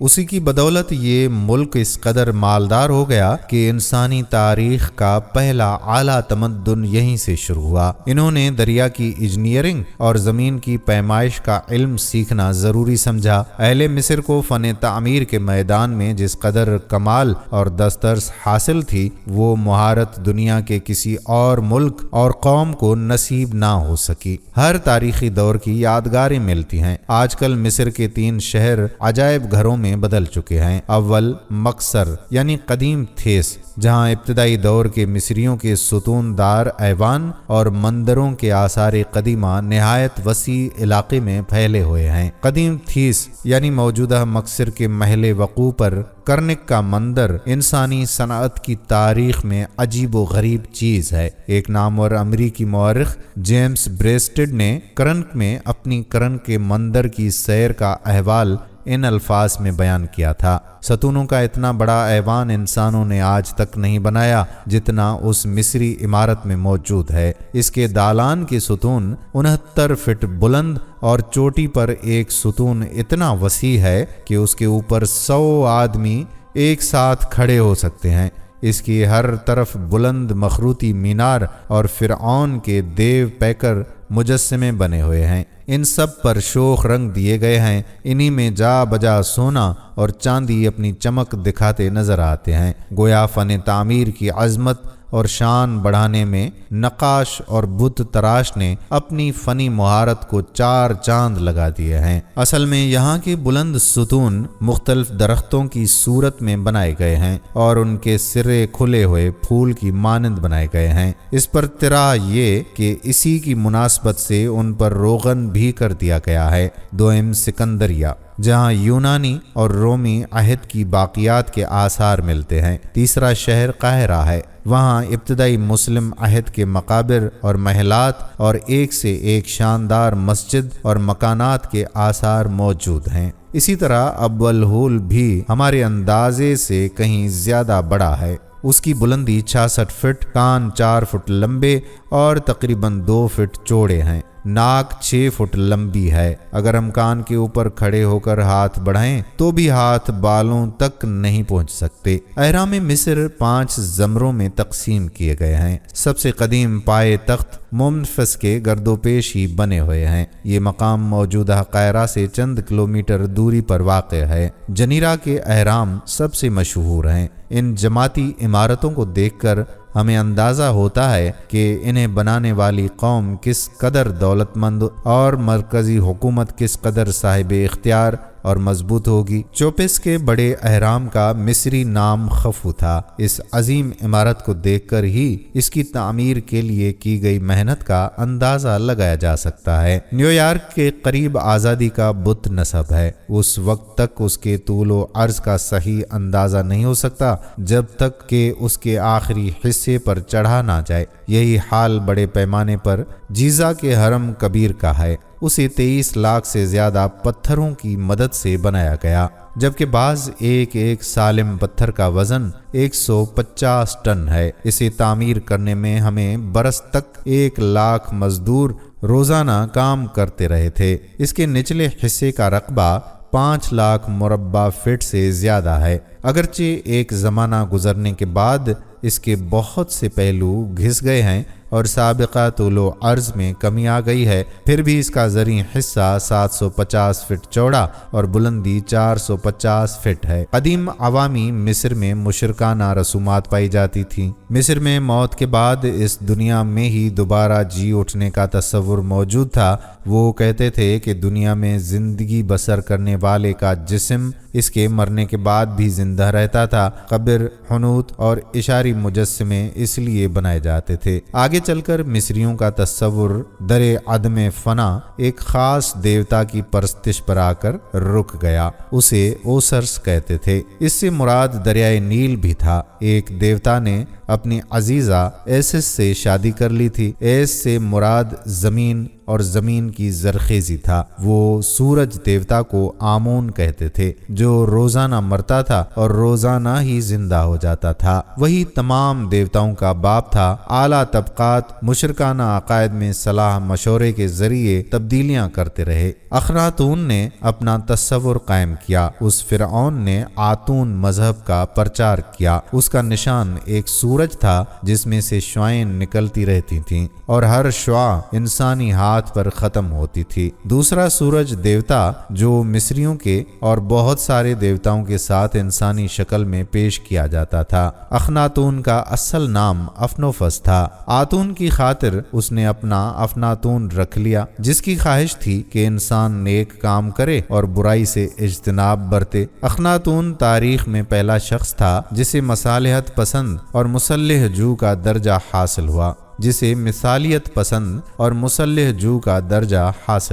اسی کی بدولت یہ ملک اس قدر مالدار ہو گیا کہ انسانی تاریخ کا پہلا اعلیٰ تمدن یہیں سے شروع ہوا۔ انہوں نے دریا کی انجینئرنگ اور زمین کی پیمائش کا علم سیکھنا ضروری سمجھا۔ اہل مصر کو فن تعمیر کے میدان میں جس قدر کمال اور دسترس حاصل تھی، وہ مہارت دنیا کے کسی اور ملک اور قوم کو نصیب نہ ہو سکی۔ ہر تاریخی دور کی یادگاریں ملتی ہیں۔ آج کل مصر کے 3 شہر عجائب گھروں میں بدل چکے ہیں۔ اول مقصر یعنی قدیم تھیس، جہاں ابتدائی دور کے مصریوں کے ستون دار ایوان اور مندروں کے آثار قدیمہ نہایت وسیع علاقے میں پھیلے ہوئے ہیں۔ قدیم تھیس یعنی موجودہ مقصر کے محل وقوع پر کرنک کا مندر انسانی صنعت کی تاریخ میں عجیب و غریب چیز ہے۔ ایک نامور امریکی مورخ جیمز بریسٹڈ نے کرنک میں اپنی کرنک کے مندر کی سیر کا احوال ان الفاظ میں بیان کیا تھا: ستونوں کا اتنا بڑا ایوان انسانوں نے آج تک نہیں بنایا جتنا اس مصری عمارت میں موجود ہے۔ اس کے دالان کے ستون 69 فٹ بلند اور چوٹی پر ایک ستون اتنا وسیع ہے کہ اس کے اوپر 100 آدمی ایک ساتھ کھڑے ہو سکتے ہیں۔ اس کی ہر طرف بلند مخروطی مینار اور فرعون کے دیو پیکر مجسمے بنے ہوئے ہیں۔ ان سب پر شوخ رنگ دیے گئے ہیں۔ انہی میں جا بجا سونا اور چاندی اپنی چمک دکھاتے نظر آتے ہیں۔ گویا فن تعمیر کی عظمت اور شان بڑھانے میں نقاش اور بت تراش نے اپنی فنی مہارت کو 4 چاند لگا دیے ہیں۔ اصل میں یہاں کے بلند ستون مختلف درختوں کی صورت میں بنائے گئے ہیں اور ان کے سرے کھلے ہوئے پھول کی مانند بنائے گئے ہیں۔ اس پر طرح یہ کہ اسی کی مناسبت سے ان پر روغن بھی کر دیا گیا ہے۔ دوئم سکندریہ، جہاں یونانی اور رومی عہد کی باقیات کے آثار ملتے ہیں۔ تیسرا شہر قاہرہ ہے، وہاں ابتدائی مسلم عہد کے مقابر اور محلات اور ایک سے ایک شاندار مسجد اور مکانات کے آثار موجود ہیں۔ اسی طرح ابو الہول بھی ہمارے اندازے سے کہیں زیادہ بڑا ہے۔ اس کی بلندی 66 فٹ، کان 4 فٹ لمبے اور تقریباً 2 فٹ چوڑے ہیں۔ ناک 6 فٹ لمبی ہے۔ اگر ہم کان کے اوپر کھڑے ہو کر ہاتھ بڑھائیں تو بھی ہاتھ بالوں تک نہیں پہنچ سکتے۔ اہرام مصر 5 زمروں میں تقسیم کیے گئے ہیں۔ سب سے قدیم پائے تخت منفس کے گردوپیش ہی بنے ہوئے ہیں۔ یہ مقام موجودہ قاہرہ سے چند کلومیٹر دوری پر واقع ہے۔ جنیرہ کے اہرام سب سے مشہور ہیں۔ ان جماعتی عمارتوں کو دیکھ کر ہمیں اندازہ ہوتا ہے کہ انہیں بنانے والی قوم کس قدر دولت مند اور مرکزی حکومت کس قدر صاحب اختیار اور مضبوط ہوگی۔ چوپس کے بڑے اہرام کا مصری نام خفو تھا۔ اس عظیم عمارت کو دیکھ کر ہی اس کی تعمیر کے لیے کی گئی محنت کا اندازہ لگایا جا سکتا ہے۔ نیو یارک کے قریب آزادی کا بت نصب ہے۔ اس وقت تک اس کے طول و عرض کا صحیح اندازہ نہیں ہو سکتا جب تک کہ اس کے آخری حصے پر چڑھا نہ جائے۔ یہی حال بڑے پیمانے پر جیزہ کے حرم کبیر کا ہے۔ اسے 23 لاکھ سے زیادہ پتھروں کی مدد سے بنایا گیا، جبکہ بعض ایک سالم پتھر کا وزن 150 ٹن ہے۔ اسے تعمیر کرنے میں ہمیں برس تک 1 لاکھ مزدور روزانہ کام کرتے رہے تھے۔ اس کے نچلے حصے کا رقبہ 5 لاکھ مربع فٹ سے زیادہ ہے۔ اگرچہ ایک زمانہ گزرنے کے بعد اس کے بہت سے پہلو گھس گئے ہیں اور سابقہ طول و عرض میں کمی آ گئی ہے، پھر بھی اس کا زرعی حصہ 750 فٹ چوڑا اور بلندی 450 فٹ ہے۔ قدیم عوامی مصر میں مشرکانہ رسومات پائی جاتی تھیں۔ مصر میں موت کے بعد اس دنیا میں ہی دوبارہ جی اٹھنے کا تصور موجود تھا۔ وہ کہتے تھے کہ دنیا میں زندگی بسر کرنے والے کا جسم اس کے مرنے کے بعد بھی زندہ رہتا تھا۔ قبر، حنوط اور اشاری مجسمے اس لیے بنائے جاتے تھے۔ آگے چل کر مصریوں کا تصور در عدم فنا ایک خاص دیوتا کی پرستش پر آ کر رک گیا۔ اسے اوسرس کہتے تھے۔ اس سے مراد دریائے نیل بھی تھا۔ ایک دیوتا نے اپنی عزیزہ ایسس سے شادی کر لی تھی۔ ایس سے مراد زمین اور زمین کی زرخیزی تھا۔ وہ سورج دیوتا کو آمون کہتے تھے جو روزانہ مرتا تھا اور روزانہ ہی زندہ ہو جاتا تھا۔ وہی تمام دیوتاؤں کا باپ تھا۔ اعلیٰ طبقات مشرکانہ عقائد میں صلاح مشورے کے ذریعے تبدیلیاں کرتے رہے۔ اخناتون نے اپنا تصور قائم کیا۔ اس فرعون نے آتون مذہب کا پرچار کیا۔ اس کا نشان ایک سورج تھا جس میں سے شعاعیں نکلتی رہتی تھیں اور ہر شعاع انسانی ہاتھ پر ختم ہوتی تھی۔ دوسرا سورج دیوتا جو مصریوں کے اور بہت سارے دیوتاؤں کے ساتھ انسانی شکل میں پیش کیا جاتا تھا۔ اخناتون کا اصل نام افنوفس تھا۔ آتون کی خاطر اس نے اپنا افناتون رکھ لیا، جس کی خواہش تھی کہ انسان نیک کام کرے اور برائی سے اجتناب برتے۔ اخناتون تاریخ میں پہلا شخص تھا جسے مصالحت پسند اور مسلح جو کا درجہ حاصل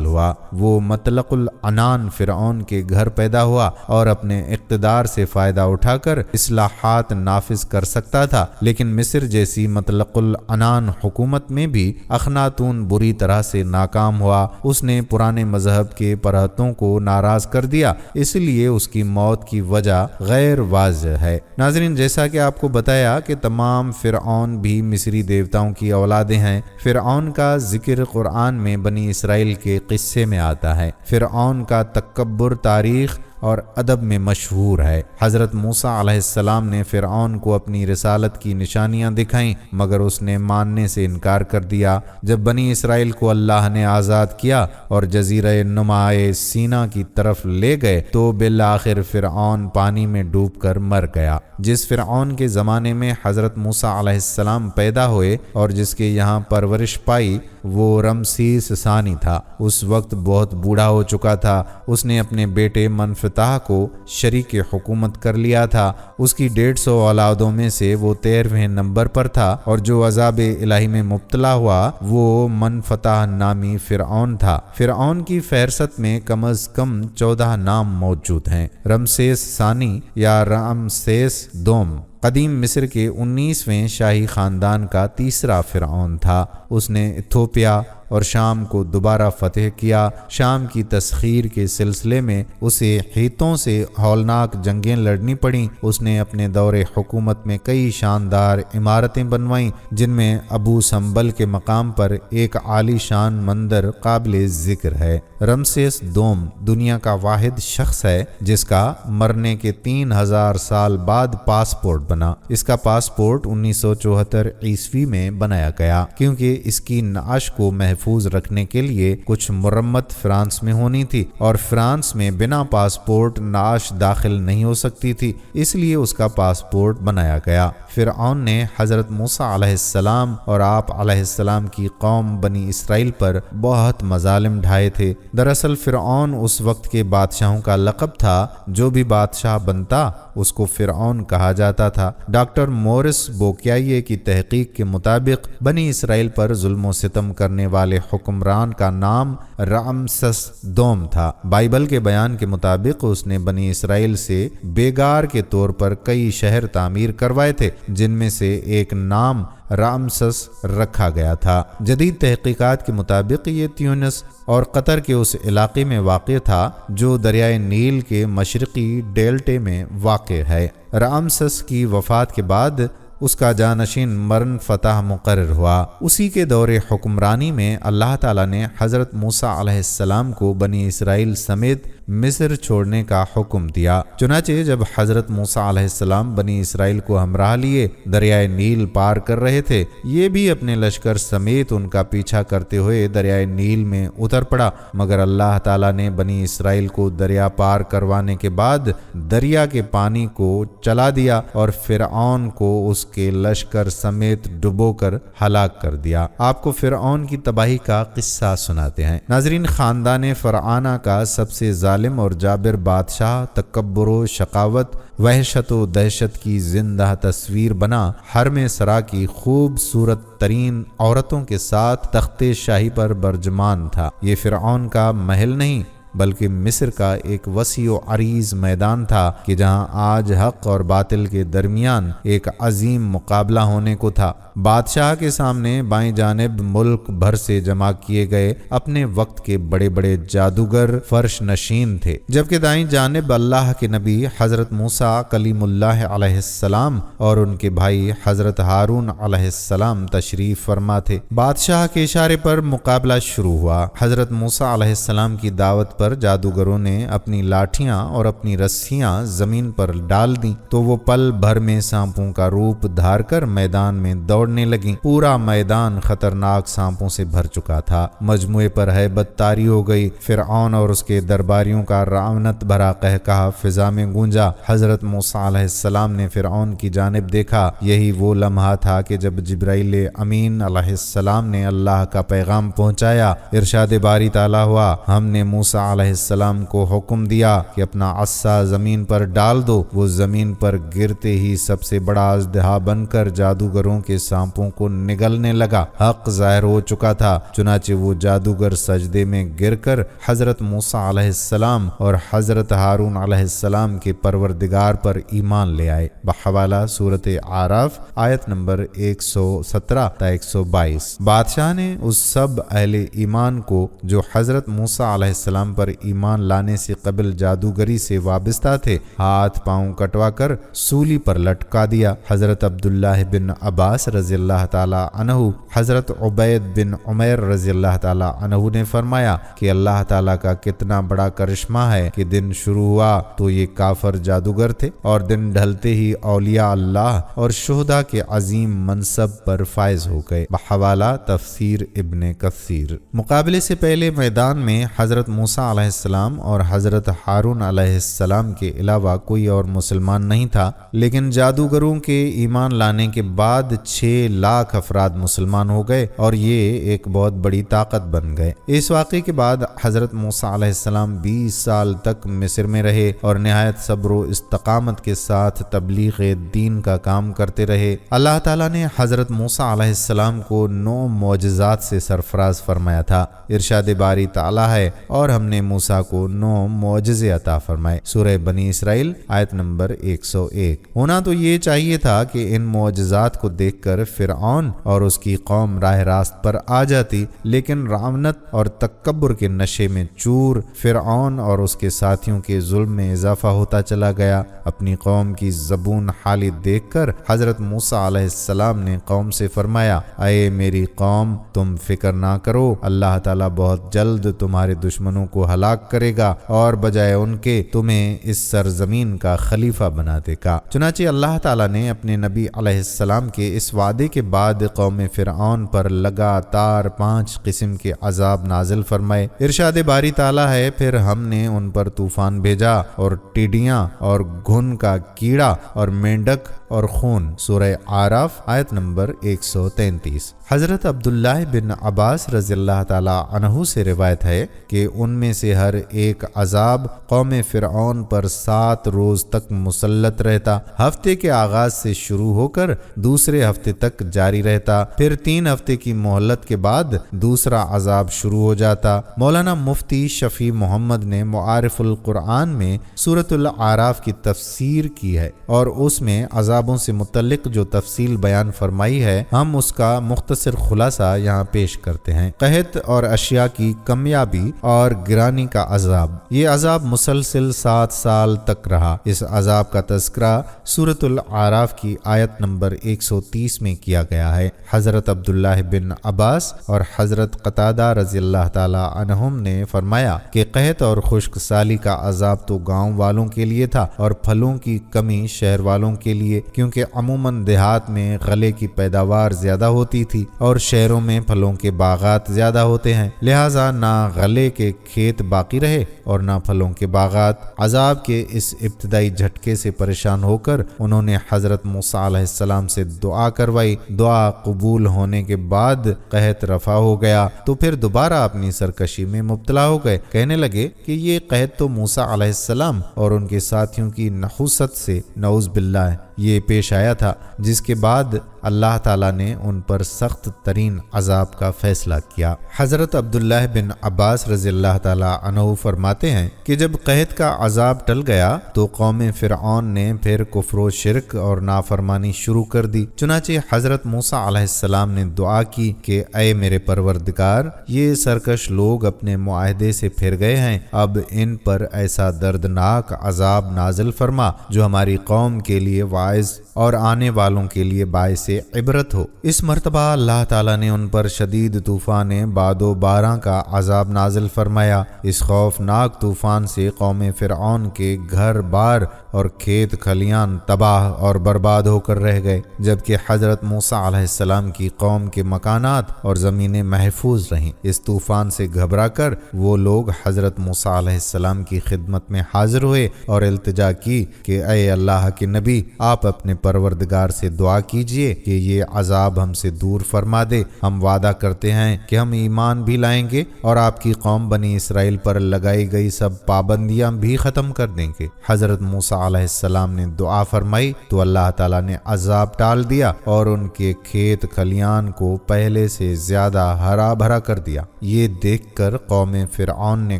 ہوا۔ وہ مطلق العنان فرعون کے گھر پیدا ہوا اور اپنے اقتدار سے فائدہ اٹھا کر اصلاحات نافذ کر سکتا تھا، لیکن مصر جیسی مطلق العنان حکومت میں بھی اخناتون بری طرح سے ناکام ہوا۔ اس نے پرانے مذہب کے پرہتوں کو ناراض کر دیا، اس لیے اس کی موت کی وجہ غیر واضح ہے۔ ناظرین، جیسا کہ آپ کو بتایا کہ تمام فرعون بھی مصری دیوتاؤں کی اولادیں ہیں۔ فرعون کا ذکر قرآن میں بنی اسرائیل کے قصے میں آتا ہے۔ فرعون کا تکبر تاریخ اور ادب میں مشہور ہے۔ حضرت موسیٰ علیہ السلام نے فرعون کو اپنی رسالت کی نشانیاں دکھائیں، مگر اس نے ماننے سے انکار کر دیا۔ جب بنی اسرائیل کو اللہ نے آزاد کیا اور جزیرہ نمائے سینا کی طرف لے گئے تو بالآخر فرعون پانی میں ڈوب کر مر گیا۔ جس فرعون کے زمانے میں حضرت موسیٰ علیہ السلام پیدا ہوئے اور جس کے یہاں پرورش پائی، وہ رمسیس ثانی تھا۔ اس وقت بہت بوڑھا ہو چکا تھا۔ اس نے اپنے بیٹے منفتح کو شریک حکومت کر لیا تھا۔ اس کی 150 اولادوں میں سے وہ 13ویں نمبر پر تھا، اور جو عذاب الہی میں مبتلا ہوا وہ منفتح نامی فرعون تھا۔ فرعون کی فہرست میں کم از کم 14 نام موجود ہیں۔ رمسیس ثانی یا رامسیس دوم قدیم مصر کے 19ویں شاہی خاندان کا تیسرا فرعون تھا۔ اس نے ایتھوپیا اور شام کو دوبارہ فتح کیا۔ شام کی تسخیر کے سلسلے میں اسے ہیتوں سے ہولناک جنگیں لڑنی پڑیں۔ اس نے اپنے دور حکومت میں کئی شاندار عمارتیں بنوائیں، جن میں ابو سمبل کے مقام پر ایک عالی شان مندر قابل ذکر ہے۔ رمسیس دوم دنیا کا واحد شخص ہے جس کا مرنے کے 3000 سال بعد پاسپورٹ بنا۔ اس کا پاسپورٹ 1974 عیسوی میں بنایا گیا، کیونکہ اس کی نعش کو محفوظ رکھنے کے لیے کچھ مرمت فرانس میں ہونی تھی، اور فرانس میں بنا پاسپورٹ نعش داخل نہیں ہو سکتی تھی، اس لیے اس کا پاسپورٹ بنایا گیا۔ فرعون نے حضرت موسیٰ علیہ السلام اور آپ علیہ السلام کی قوم بنی اسرائیل پر بہت مظالم ڈھائے تھے۔ دراصل فرعون اس وقت کے بادشاہوں کا لقب تھا۔ جو بھی بادشاہ بنتا اس کو فرعون کہا جاتا تھا۔ ڈاکٹر مورس بوکیائیے کی تحقیق کے مطابق بنی اسرائیل پر ظلم و ستم کرنے والے حکمران کا نام رامسس دوم تھا۔ بائبل کے بیان کے مطابق اس نے بنی اسرائیل سے بیگار کے طور پر کئی شہر تعمیر کروائے تھے، جن میں سے ایک نام رامسس رکھا گیا تھا۔ جدید تحقیقات کے مطابق یہ تیونس اور قطر کے اس علاقے میں واقع تھا جو دریائے نیل کے مشرقی ڈیلٹے میں واقع ہے۔ رامسس کی وفات کے بعد اس کا جانشین مرن فتح مقرر ہوا۔ اسی کے دور حکمرانی میں اللہ تعالیٰ نے حضرت موسیٰ علیہ السلام کو بنی اسرائیل سمیت مصر چھوڑنے کا حکم دیا۔ چنانچہ جب حضرت موسیٰ علیہ السلام بنی اسرائیل کو ہمراہ لیے دریائے نیل پار کر رہے تھے، یہ بھی اپنے لشکر سمیت ان کا پیچھا کرتے ہوئے دریائے نیل میں اتر پڑا، مگر اللہ تعالیٰ نے بنی اسرائیل کو دریا پار کروانے کے بعد دریا کے پانی کو چلا دیا اور فرعون کو اس کے لشکر سمیت ڈبو کر ہلاک کر دیا۔ آپ کو فرعون کی تباہی کا قصہ سناتے ہیں۔ ناظرین، خاندان فرعونہ کا سب سے ظالم اور جابر بادشاہ تکبر و شقاوت، وحشت و دہشت کی زندہ تصویر بنا حرم سرا کی خوبصورت ترین عورتوں کے ساتھ تخت شاہی پر برجمان تھا۔ یہ فرعون کا محل نہیں بلکہ مصر کا ایک وسیع و عریض میدان تھا کہ جہاں آج حق اور باطل کے درمیان ایک عظیم مقابلہ ہونے کو تھا۔ بادشاہ کے سامنے بائیں جانب ملک بھر سے جمع کیے گئے اپنے وقت کے بڑے بڑے جادوگر فرش نشین تھے، جبکہ دائیں جانب اللہ کے نبی حضرت موسیٰ کلیم اللہ علیہ السلام اور ان کے بھائی حضرت ہارون علیہ السلام تشریف فرما تھے۔ بادشاہ کے اشارے پر مقابلہ شروع ہوا۔ حضرت موسیٰ علیہ السلام کی دعوت پر جادوگروں نے اپنی لاٹھیاں اور اپنی رسیاں زمین پر ڈال دیں تو وہ پل بھر میں سانپوں کا روپ دھار کر میدان میں دوڑنے لگیں۔ پورا میدان خطرناک سانپوں سے بھر چکا تھا۔ مجموعے پر ہیبت طاری ہو گئی۔ فرعون اور اس کے درباریوں کا رعونت بھرا قہقہا فضا میں گونجا۔ حضرت موسیٰ علیہ السلام نے فرعون کی جانب دیکھا۔ یہی وہ لمحہ تھا کہ جب جبرائیل امین علیہ السلام نے اللہ کا پیغام پہنچایا۔ ارشاد باری تعالیٰ ہوا، ہم نے موسیٰ علیہ السلام کو حکم دیا کہ اپنا عصا زمین پر ڈال دو۔ وہ زمین پر گرتے ہی سب سے بڑا اژدہا بن کر جادوگروں کے سانپوں کو نگلنے لگا۔ حق ظاہر ہو چکا تھا، چنانچہ وہ جادوگر سجدے میں گر کر حضرت موسیٰ علیہ السلام اور حضرت ہارون علیہ السلام کے پروردگار پر ایمان لے آئے۔ بحوالہ سورۃ اعراف آیت نمبر 117 تا 122۔ بادشاہ نے اس سب اہل ایمان کو جو حضرت موسیٰ علیہ السلام پر ایمان لانے سے قبل جادوگری سے وابستہ تھے، ہاتھ پاؤں کٹوا کر سولی پر لٹکا دیا۔ حضرت عبداللہ بن عباس رضی اللہ تعالی عنہ، حضرت عبید بن عمیر رضی اللہ تعالی عنہ نے فرمایا کہ اللہ تعالیٰ کا کتنا بڑا کرشمہ ہے کہ دن شروع ہوا تو یہ کافر جادوگر تھے اور دن ڈھلتے ہی اولیاء اللہ اور شہداء کے عظیم منصب پر فائز ہو گئے۔ بحوالہ تفسیر ابن کثیر۔ مقابلے سے پہلے میدان میں حضرت موسیٰ علیہ السلام اور حضرت ہارون علیہ السلام کے علاوہ کوئی اور مسلمان نہیں تھا، لیکن جادوگروں کے ایمان لانے کے بعد 6 لاکھ افراد مسلمان ہو گئے اور یہ ایک بہت بڑی طاقت بن گئے۔ اس واقعے کے بعد حضرت موسیٰ علیہ السلام 20 سال تک مصر میں رہے اور نہایت صبر و استقامت کے ساتھ تبلیغ دین کا کام کرتے رہے۔ اللہ تعالیٰ نے حضرت موسیٰ علیہ السلام کو 9 معجزات سے سرفراز فرمایا تھا۔ ارشاد باری تعالیٰ ہے، اور ہم نے موسیٰ کو 9 معجزے عطا فرمائے۔ سورہ بنی اسرائیل آیت نمبر 101۔ ہونا تو یہ چاہیے تھا کہ ان معجزات کو دیکھ کر فرعون اور اس کی قوم راہ راست پر آ جاتی، لیکن رعونت اور تکبر کے نشے میں چور فرعون اور اس کے ساتھیوں کے ظلم میں اضافہ ہوتا چلا گیا۔ اپنی قوم کی زبون حالی دیکھ کر حضرت موسیٰ علیہ السلام نے قوم سے فرمایا، اے میری قوم، تم فکر نہ کرو، اللہ تعالیٰ بہت جلد تمہارے دشمنوں کو ہلاک کرے گا اور بجائے ان کے تمہیں اس سرزمین کا خلیفہ بنا دے گا۔ چنانچہ اللہ تعالیٰ نے اپنے نبی علیہ السلام کے اس وعدے کے بعد قوم فرعون پر لگاتار 5 قسم کے عذاب نازل فرمائے۔ ارشاد باری تعالیٰ ہے، پھر ہم نے ان پر طوفان بھیجا اور ٹیڈیاں اور گھن کا کیڑا اور مینڈک اور خون۔ سورہ اعراف آیت نمبر 133۔ حضرت عبداللہ بن عباس رضی اللہ تعالی عنہ سے روایت ہے کہ ان میں سے ہر ایک عذاب قوم فرعون پر 7 روز تک مسلط رہتا۔ ہفتے کے آغاز سے شروع ہو کر دوسرے ہفتے تک جاری رہتا، پھر 3 ہفتے کی مہلت کے بعد دوسرا عذاب شروع ہو جاتا۔ مولانا مفتی شفیع محمد نے معارف القرآن میں سورۃ الاعراف کی تفسیر کی ہے اور اس میں عذابوں سے متعلق جو تفصیل بیان فرمائی ہے، ہم اس کا مختصر خلاصہ یہاں پیش کرتے ہیں۔ قحط اور اشیاء کی کمیابی اور گرانی کا عذاب۔ یہ عذاب مسلسل 7 سال تک رہا۔ اس عذاب کا تذکرہ سورۃ الاعراف کی آیت نمبر 130 میں کیا گیا ہے۔ حضرت عبداللہ بن عباس اور حضرت قتادہ رضی اللہ تعالی عنہم نے فرمایا کہ قحط اور خشک سالی کا عذاب تو گاؤں والوں کے لیے تھا اور پھلوں کی کمی شہر والوں کے لیے، کیونکہ عموماً دیہات میں غلے کی پیداوار زیادہ ہوتی تھی اور شہروں میں پھلوں کے باغات زیادہ ہوتے ہیں، لہٰذا نہ غلے کے کھیت باقی رہے اور نہ پھلوں کے باغات۔ عذاب کے اس ابتدائی جھٹکے سے پریشان ہو کر انہوں نے حضرت موسیٰ علیہ السلام سے دعا کروائی۔ دعا قبول ہونے کے بعد قحط رفع ہو گیا تو پھر دوبارہ اپنی سرکشی میں مبتلا ہو گئے۔ کہنے لگے کہ یہ قحط تو موسیٰ علیہ السلام اور ان کے ساتھیوں کی نحوست سے نعوذ باللہ یہ پیش آیا تھا، جس کے بعد اللہ تعالیٰ نے ان پر سخت ترین عذاب کا فیصلہ کیا۔ حضرت عبداللہ بن عباس رضی اللہ تعالیٰ عنہ فرماتے ہیں کہ جب قحط کا عذاب ٹل گیا تو قوم فرعون نے پھر کفر و شرک اور نافرمانی شروع کر دی۔ چنانچہ حضرت موسیٰ علیہ السلام نے دعا کی کہ اے میرے پروردگار، یہ سرکش لوگ اپنے معاہدے سے پھر گئے ہیں، اب ان پر ایسا دردناک عذاب نازل فرما جو ہماری قوم کے لیے واعظ اور آنے والوں کے لیے باعث عبرت ہو۔ اس مرتبہ اللہ تعالیٰ نے ان پر شدید طوفان باد و باران کا عذاب نازل فرمایا۔ اس خوفناک طوفان سے قوم فرعون کے گھر بار اور کھیت کھلیان تباہ اور برباد ہو کر رہ گئے، جبکہ حضرت موسیٰ علیہ السلام کی قوم کے مکانات اور زمینیں محفوظ رہیں۔ اس طوفان سے گھبرا کر وہ لوگ حضرت موسیٰ علیہ السلام کی خدمت میں حاضر ہوئے اور التجا کی کہ اے اللہ کے نبی، آپ اپنے پروردگار سے دعا کیجئے کہ یہ عذاب ہم سے دور فرما دے۔ ہم وعدہ کرتے ہیں کہ ہم ایمان بھی لائیں گے اور آپ کی قوم بنی اسرائیل پر لگائی گئی سب پابندیاں بھی ختم کر دیں گے۔ حضرت موسیٰ علیہ السلام نے دعا فرمائی تو اللہ تعالیٰ نے عذاب ٹال دیا اور ان کے کھیت کھلیان کو پہلے سے زیادہ ہرا بھرا کر دیا۔ یہ دیکھ کر قوم فرعون نے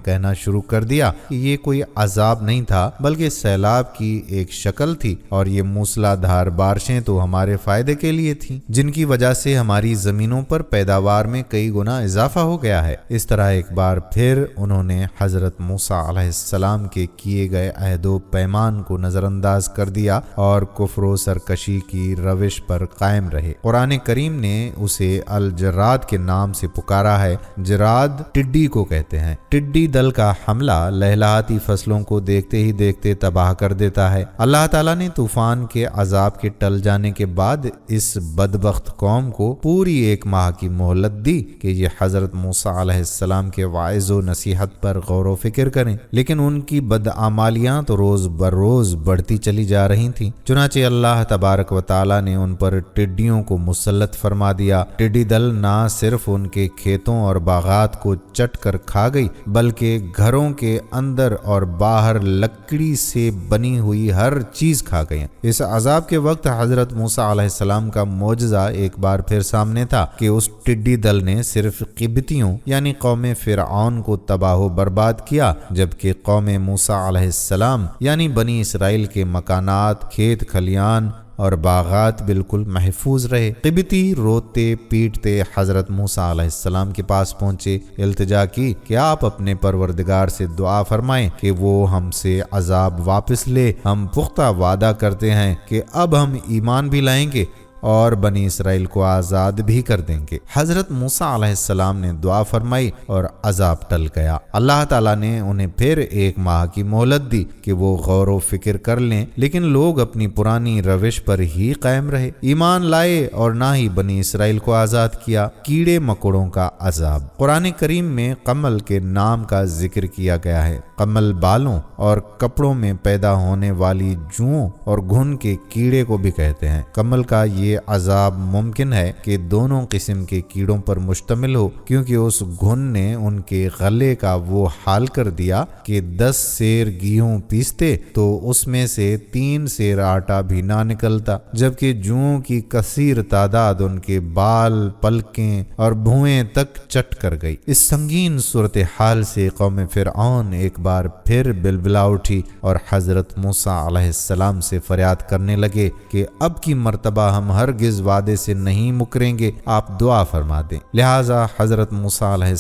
کہنا شروع کر دیا کہ یہ کوئی عذاب نہیں تھا بلکہ سیلاب کی ایک شکل تھی، اور یہ موسلا دھار بارشیں تو ہمارے فائدے کے لیے تھیں، جن کی وجہ سے ہماری زمینوں پر پیداوار میں کئی گنا اضافہ ہو گیا ہے۔ اس طرح ایک بار پھر انہوں نے حضرت موسیٰ علیہ السلام کے کیے گئے عہد و پیمان کو نظر انداز کر دیا اور کفر و سرکشی کی روش پر قائم رہے۔ قرآن کریم نے اسے الجراد کے نام سے پکارا ہے۔ جراد ٹڈی کو کہتے ہیں۔ ٹڈی دل کا حملہ لہلہاتی فصلوں کو دیکھتے ہی دیکھتے تباہ کر دیتا ہے۔ اللہ تعالیٰ نے طوفان کے عذاب کے ٹل جانے کے بعد اس بدبخت قوم کو پوری 1 ماہ کی مہلت دی کہ یہ حضرت موسیٰ علیہ السلام کے واعظ و نصیحت پر غور و فکر کریں، لیکن ان کی بدعمالیاں تو روز بروز بڑھتی چلی جا رہی تھیں۔ چنانچہ اللہ تبارک و تعالیٰ نے ان پر ٹڈیوں کو مسلط فرما دیا۔ ٹڈی دل نہ صرف ان کے کھیتوں اور باغات کو چٹ کر کھا گئی بلکہ گھروں کے اندر اور باہر لکڑی سے بنی ہوئی ہر چیز کھا گئی۔ اس عذاب کے وقت حضرت موسیٰ علیہ السلام کا معجزہ ایک بار پھر سامنے تھا کہ اس ٹڈی دل نے صرف قبطیوں یعنی قوم فرعون کو تباہ و برباد کیا، جبکہ قوم موسیٰ علیہ السلام یعنی بنی اسرائیل کے مکانات، کھیت کھلیان اور باغات بالکل محفوظ رہے۔ قبطی روتے پیٹتے حضرت موسیٰ علیہ السلام کے پاس پہنچے، التجا کی کہ آپ اپنے پروردگار سے دعا فرمائیں کہ وہ ہم سے عذاب واپس لے۔ ہم پختہ وعدہ کرتے ہیں کہ اب ہم ایمان بھی لائیں گے اور بنی اسرائیل کو آزاد بھی کر دیں گے۔ حضرت موسیٰ علیہ السلام نے دعا فرمائی اور عذاب ٹل گیا۔ اللہ تعالیٰ نے انہیں پھر 1 ماہ کی مہلت دی کہ وہ غور و فکر کر لیں، لیکن لوگ اپنی پرانی روش پر ہی قائم رہے، ایمان لائے اور نہ ہی بنی اسرائیل کو آزاد کیا۔ کیڑے مکوڑوں کا عذاب۔ قرآن کریم میں قمل کے نام کا ذکر کیا گیا ہے۔ قمل بالوں اور کپڑوں میں پیدا ہونے والی جوؤں اور گھن کے کیڑے کو بھی کہتے ہیں۔ قمل کا یہ عذاب ممکن ہے کہ دونوں قسم کے کیڑوں پر مشتمل ہو، کیونکہ اس گھن نے ان کے غلے کا وہ حال کر دیا کہ 10 سیر گیہوں پیستے تو اس میں سے 3 سیر آٹا بھی نہ نکلتا، جبکہ جوؤں کی کثیر تعداد ان کے بال، پلکیں اور بھوئیں تک چٹ کر گئی۔ اس سنگین صورتحال سے قوم فرعون ایک بار پھر بلبلا اٹھی اور حضرت موسیٰ علیہ السلام سے فریاد کرنے لگے کہ اب کی مرتبہ ہم ہرگز وعدے سے نہیں مکریں گے، آپ دعا فرما دیں۔ لہٰذا حضرت موسیٰ علیہ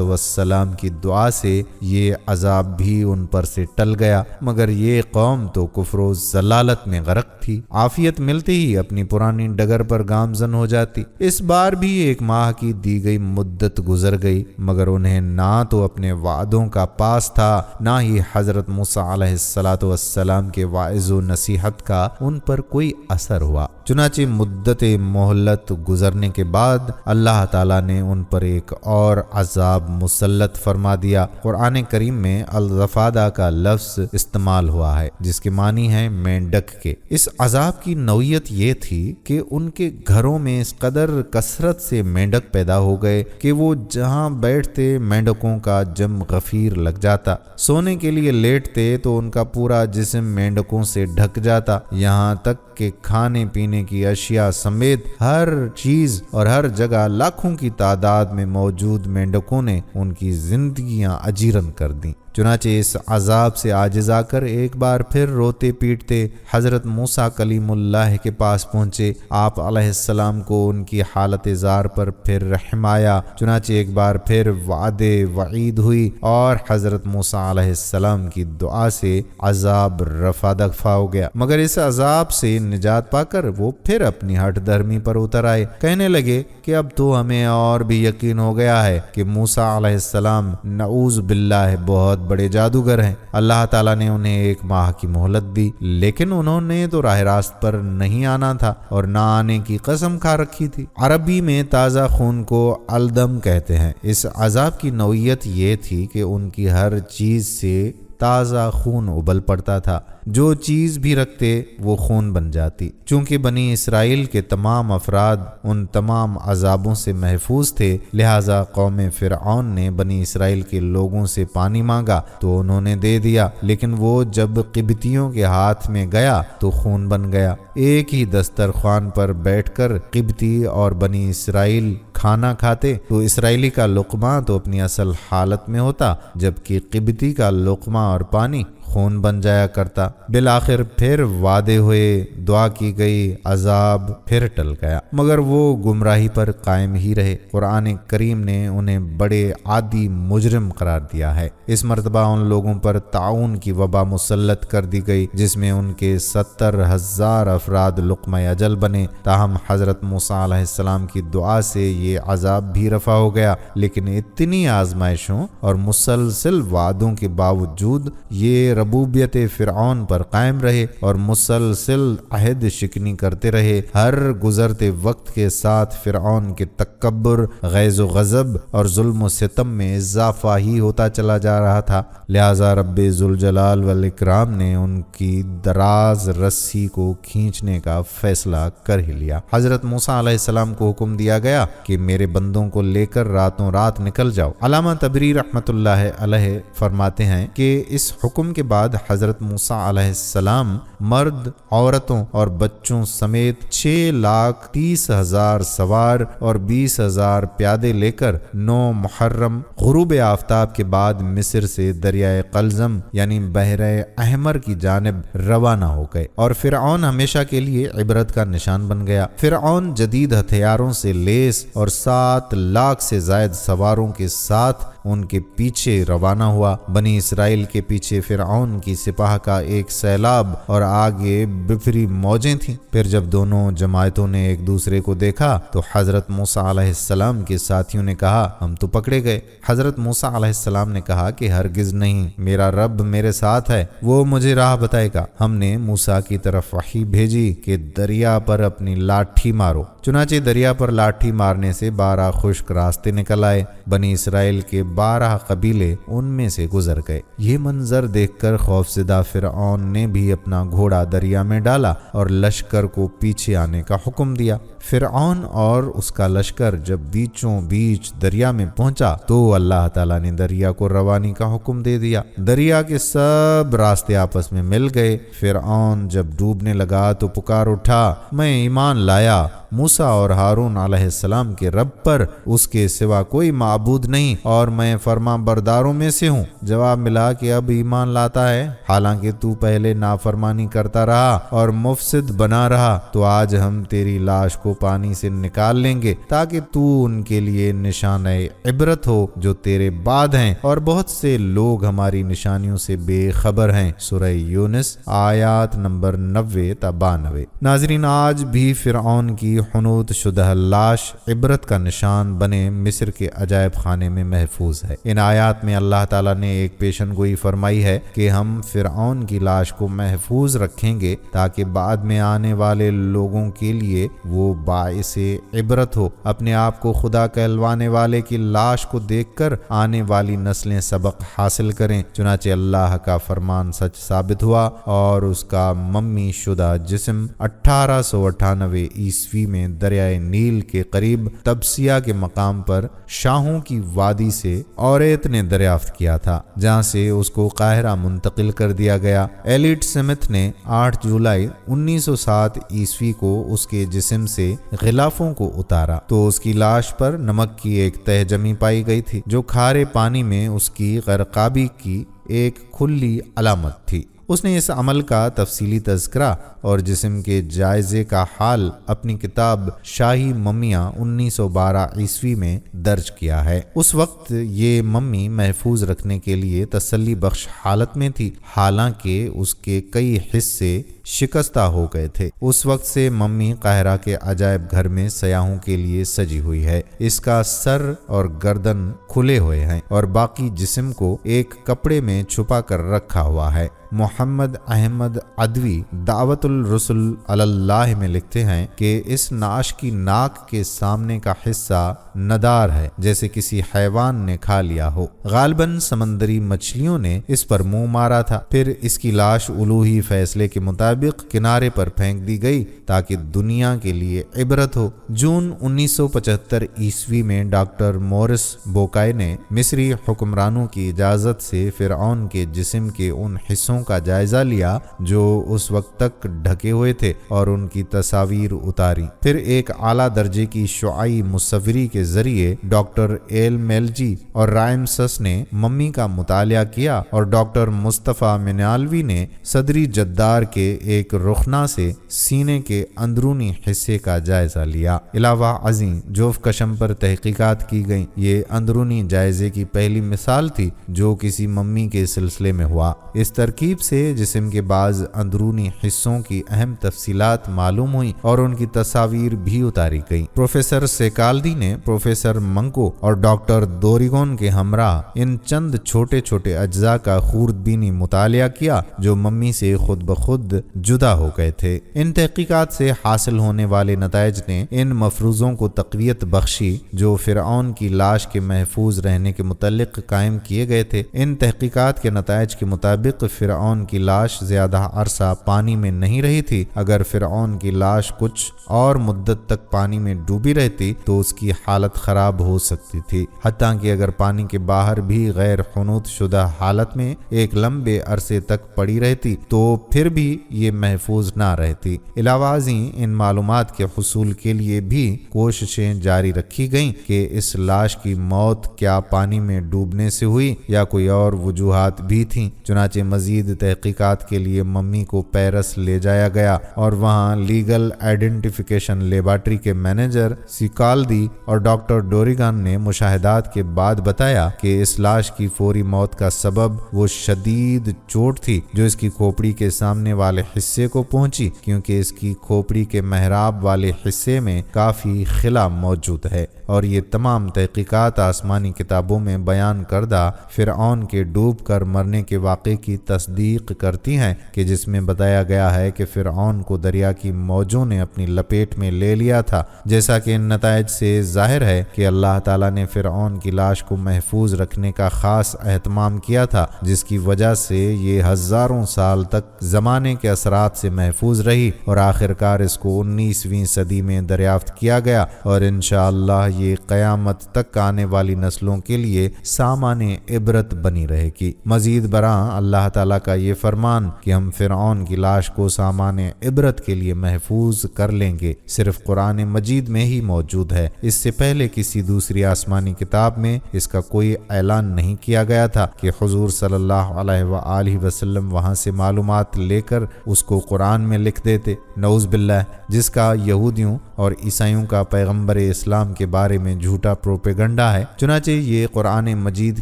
السلام کی دعا سے یہ عذاب بھی ان پر سے ٹل گیا، مگر یہ قوم تو کفر و ضلالت میں غرق تھی، عافیت ملتے ہی اپنی پرانی ڈگر پر گامزن ہو جاتی۔ اس بار بھی 1 ماہ کی دی گئی مدت گزر گئی، مگر انہیں نہ تو اپنے وعدوں کا پاس تھا، نہ ہی حضرت موسیٰ علیہ السلام کے واعظ و نصیحت کا ان پر کوئی اثر ہوا۔ چنانچہ مدت مہلت گزرنے کے بعد اللہ تعالیٰ نے ان پر ایک اور عذاب مسلط فرما دیا۔ قرآن کریم میں الضفادع کا لفظ استعمال ہوا ہے جس کے معنی ہے مینڈک کے۔ اس عذاب کی نوعیت یہ تھی کہ ان کے گھروں میں اس قدر کثرت سے مینڈک پیدا ہو گئے کہ وہ جہاں بیٹھتے مینڈکوں کا جم غفیر لگ جاتا، سونے کے لیے لیٹتے تو ان کا پورا جسم مینڈکوں سے ڈھک جاتا، یہاں تک کہ کھانے پینے کی اشیاء اشیاء سمیت ہر چیز اور ہر جگہ لاکھوں کی تعداد میں موجود مینڈکوں نے ان کی زندگیاں اجیرن کر دیں۔ چنانچہ اس عذاب سے عاجز آ کر ایک بار پھر روتے پیٹتے حضرت موسیٰ کلیم اللہ کے پاس پہنچے۔ آپ علیہ السلام کو ان کی حالت زار پر پھر رحم آیا، چنانچہ ایک بار پھر وعد وعید ہوئی اور حضرت موسیٰ علیہ السلام کی دعا سے عذاب رفع دفع ہو گیا۔ مگر اس عذاب سے نجات پا کر وہ پھر اپنی ہٹ دھرمی پر اتر آئے، کہنے لگے کہ اب تو ہمیں اور بھی یقین ہو گیا ہے کہ موسیٰ علیہ السلام نعوذ باللہ بہت بڑے جادوگر ہیں۔ اللہ تعالیٰ نے انہیں 1 ماہ کی مہلت دی، لیکن انہوں نے تو راہ راست پر نہیں آنا تھا اور نہ آنے کی قسم کھا رکھی تھی۔ عربی میں تازہ خون کو الدم کہتے ہیں۔ اس عذاب کی نوعیت یہ تھی کہ ان کی ہر چیز سے تازہ خون ابل پڑتا تھا، جو چیز بھی رکھتے وہ خون بن جاتی۔ چونکہ بنی اسرائیل کے تمام افراد ان تمام عذابوں سے محفوظ تھے، لہٰذا قوم فرعون نے بنی اسرائیل کے لوگوں سے پانی مانگا تو انہوں نے دے دیا، لیکن وہ جب قبطیوں کے ہاتھ میں گیا تو خون بن گیا۔ ایک ہی دسترخوان پر بیٹھ کر قبطی اور بنی اسرائیل کھانا کھاتے تو اسرائیلی کا لقمہ تو اپنی اصل حالت میں ہوتا، جبکہ قبطی کا لقمہ اور پانی خون بن جایا کرتا۔ بالآخر پھر وعدے ہوئے، دعا کی گئی، عذاب پھر ٹل گیا، مگر وہ گمراہی پر قائم ہی رہے۔ قرآن کریم نے انہیں بڑے عادی مجرم قرار دیا ہے۔ اس مرتبہ ان لوگوں پر طاعون کی وبا مسلط کر دی گئی، جس میں ان کے 70,000 افراد لقمہ اجل بنے۔ تاہم حضرت موسیٰ علیہ السلام کی دعا سے یہ عذاب بھی رفع ہو گیا، لیکن اتنی آزمائشوں اور مسلسل وعدوں کے باوجود یہ ربوبیت فرعون پر قائم رہے اور مسلسل عہد شکنی کرتے رہے۔ ہر گزرتے وقت کے ساتھ فرعون کے تکبر، غیظ و غضب اور ظلم و ستم میں اضافہ ہی ہوتا چلا جا رہا تھا، لہٰذا رب ذوالجلال والاکرام نے ان کی دراز رسی کو کھینچنے کا فیصلہ کر ہی لیا۔ حضرت موسیٰ علیہ السلام کو حکم دیا گیا کہ میرے بندوں کو لے کر راتوں رات نکل جاؤ۔ علامہ طبری رحمۃ اللہ علیہ فرماتے ہیں کہ اس حکم کے بعد حضرت موسیٰ علیہ السلام مرد، عورتوں اور بچوں سمیت 6,30,000 سوار اور 20,000 پیادے لے کر 9 محرم غروب آفتاب کے بعد مصر سے دریائے قلزم یعنی بحر احمر کی جانب روانہ ہو گئے، اور فرعون ہمیشہ کے لیے عبرت کا نشان بن گیا۔ فرعون جدید ہتھیاروں سے لیس اور 7 لاکھ سے زائد سواروں کے ساتھ ان کے پیچھے روانہ ہوا۔ بنی اسرائیل کے پیچھے فرعون کی سپاہ کا ایک سیلاب اور آگے بفری موجیں تھیں۔ پھر جب دونوں جماعتوں نے ایک دوسرے کو دیکھا تو حضرت موسیٰ علیہ السلام کے ساتھیوں نے کہا ہم تو پکڑے گئے۔ حضرت موسیٰ علیہ السلام نے کہا کہ ہرگز نہیں، میرا رب میرے ساتھ ہے، وہ مجھے راہ بتائے گا۔ ہم نے موسیٰ کی طرف وحی بھیجی کہ دریا پر اپنی لاٹھی مارو۔ چنانچہ دریا پر لاٹھی مارنے سے 12 خشک راستے نکل آئے۔ بنی اسرائیل کے 12 قبیلے ان میں سے گزر گئے۔ یہ منظر دیکھ کر خوفزدہ فرعون نے بھی اپنا گھوڑا دریا میں ڈالا اور لشکر کو پیچھے آنے کا حکم دیا۔ فرعون اور اس کا لشکر جب بیچوں بیچ دریا میں پہنچا تو اللہ تعالیٰ نے دریا کو روانی کا حکم دے دیا۔ دریا کے سب راستے آپس میں مل گئے۔ فرعون جب ڈوبنے لگا تو پکار اٹھا، میں ایمان لایا موسیٰ اور ہارون علیہ السلام کے رب پر، اس کے سوا کوئی معبود نہیں اور میں فرما برداروں میں سے ہوں۔ جواب ملا کہ اب ایمان لاتا ہے، حالانکہ تو پہلے نافرمانی کرتا رہا اور مفسد بنا رہا، تو آج ہم تیری لاش کو پانی سے نکال لیں گے تاکہ تو ان کے لیے نشانہ عبرت ہو جو تیرے بعد ہیں، اور بہت سے لوگ ہماری نشانیوں سے بے خبر ہیں۔ سورہ یونس آیات نمبر 90 تا 92۔ ناظرین، آج بھی فرعون کی حنوط شدہ لاش عبرت کا نشان بنے مصر کے عجائب خانے میں محفوظ ہے۔ ان آیات میں اللہ تعالیٰ نے ایک پیشن گوئی فرمائی ہے کہ ہم فرعون کی لاش کو محفوظ رکھیں گے تاکہ بعد میں آنے والے لوگوں کے لیے وہ باعث عبرت ہو۔ اپنے آپ کو خدا کہلوانے والے کی لاش کو دیکھ کر آنے والی نسلیں سبق حاصل کریں۔ چنانچہ اللہ کا فرمان سچ ثابت ہوا اور اس کا ممی شدہ جسم 1898 عیسوی میں دریائے نیل کے قریب تبسیہ کے مقام پر شاہوں کی وادی سے اوریت نے دریافت کیا تھا، جہاں سے اس کو قاہرہ منتقل کر دیا گیا۔ ایلیٹ سمتھ نے 8 جولائی 1907 عیسوی کو اس کے جسم سے غلافوں کو اتارا تو اس کی لاش پر نمک کی ایک تہ جمی پائی گئی تھی، جو کھارے پانی میں اس کی غرقابی کی ایک کھلی علامت تھی۔ اس نے اس عمل کا تفصیلی تذکرہ اور جسم کے جائزے کا حال اپنی کتاب شاہی ممیاں 1912 عیسوی میں درج کیا ہے۔ اس وقت یہ ممی محفوظ رکھنے کے لیے تسلی بخش حالت میں تھی، حالانکہ اس کے کئی حصے شکستہ ہو گئے تھے۔ اس وقت سے ممی قاہرہ کے عجائب گھر میں سیاحوں کے لیے سجی ہوئی ہے۔ اس کا سر اور گردن کھلے ہوئے ہیں اور باقی جسم کو ایک کپڑے میں چھپا کر رکھا ہوا ہے۔ محمد احمد عدوی دعوت الرسل علی اللہ میں لکھتے ہیں کہ اس نعش کی ناک کے سامنے کا حصہ ندار ہے، جیسے کسی حیوان نے کھا لیا ہو۔ غالباً سمندری مچھلیوں نے اس پر منہ مارا تھا۔ پھر اس کی لاش الوہی فیصلے کے مطابق کنارے پر پھینک دی گئی تاکہ دنیا کے لیے عبرت ہو۔ جون 1975 عیسوی میں ڈاکٹر مورس بوکائے نے مصری حکمرانوں کی اجازت سے فرعون کے جسم کے ان حصوں کا جائزہ لیا جو اس وقت تک ڈھکے ہوئے تھے اور ان کی تصاویر اتاری۔ پھر ایک اعلیٰ درجے کی شعاعی مصوری کے ذریعے ڈاکٹر ایل میلجی اور رائمسس نے ممی کا مطالعہ کیا اور ڈاکٹر مصطفیٰ منالوی نے صدری جدار کے ایک رخنہ سے سینے کے اندرونی حصے کا جائزہ لیا۔ علاوہ ازیں جوف کشم پر تحقیقات کی گئیں۔ یہ اندرونی جائزے کی پہلی مثال تھی جو کسی ممی کے سلسلے میں ہوا۔ اس ترکیب سے جسم کے بعض اندرونی حصوں کی اہم تفصیلات معلوم ہوئیں اور ان کی تصاویر بھی اتاری گئیں۔ پروفیسر سیکالدی نے پروفیسر منکو اور ڈاکٹر دوریگون کے ہمراہ ان چند چھوٹے چھوٹے اجزاء کا خوردبینی مطالعہ کیا جو ممی سے خود بخود جدا ہو گئے تھے۔ ان تحقیقات سے حاصل ہونے والے نتائج نے ان مفروضوں کو تقویت بخشی جو فرعون کی لاش کے محفوظ رہنے کے متعلق قائم کیے گئے تھے۔ ان تحقیقات کے نتائج کے مطابق فرعون کی لاش زیادہ عرصہ پانی میں نہیں رہی تھی۔ اگر فرعون کی لاش کچھ اور مدت تک پانی میں ڈوبی رہتی تو اس کی حالت خراب ہو سکتی تھی، حتیٰ کہ اگر پانی کے باہر بھی غیر حنوط شدہ حالت میں ایک لمبے عرصے تک پڑی رہتی تو پھر بھی یہ محفوظ نہ رہتی۔ علاوہ ازیں ان معلومات کے حصول کے لیے بھی کوششیں جاری رکھی گئیں کہ اس لاش کی موت کیا پانی میں ڈوبنے سے ہوئی یا کوئی اور وجوہات بھی تھیں۔ چنانچہ مزید تحقیقات کے لیے ممی کو پیرس لے جایا گیا اور وہاں لیگل آئیڈینٹیفیکیشن لیبارٹری کے مینیجر سیکالدی اور ڈاکٹر ڈوریگان نے مشاہدات کے بعد بتایا کہ اس لاش کی فوری موت کا سبب وہ شدید چوٹ تھی جو اس کی کھوپڑی کے سامنے والے حصے کو پہنچی، کیونکہ اس کی کھوپڑی کے محراب والے حصے میں کافی خلا موجود ہے، اور یہ تمام تحقیقات آسمانی کتابوں میں بیان کردہ فرعون کے ڈوب کر مرنے کے واقعے کی تصدیق کرتی ہیں کہ جس میں بتایا گیا ہے کہ فرعون کو دریا کی موجوں نے اپنی لپیٹ میں لے لیا تھا۔ جیسا کہ ان نتائج سے ظاہر ہے کہ اللہ تعالیٰ نے فرعون کی لاش کو محفوظ رکھنے کا خاص اہتمام کیا تھا، جس کی وجہ سے یہ ہزاروں سال تک زمانے کے اثرات سے محفوظ رہی اور آخرکار اس کو 19ویں صدی میں دریافت کیا گیا، اور انشاءاللہ یہ قیامت تک آنے والی نسلوں کے لیے سامان عبرت بنی رہے گی۔ مزید برآں اللہ تعالیٰ کا یہ فرمان کہ ہم فرعون کی لاش کو سامان عبرت کے لیے محفوظ کر لیں گے صرف قرآن مجید میں ہی موجود ہے۔ اس سے پہلے کسی دوسری آسمانی کتاب میں اس کا کوئی اعلان نہیں کیا گیا تھا کہ حضور صلی اللہ علیہ وآلہ وسلم وہاں سے معلومات لے کر اس کو قرآن میں لکھ دیتے، نعوذ باللہ، جس کا یہودیوں اور عیسائیوں کا پیغمبر اسلام کے بارے میں جھوٹا پروپیگنڈا ہے۔ چنانچہ یہ قرآن مجید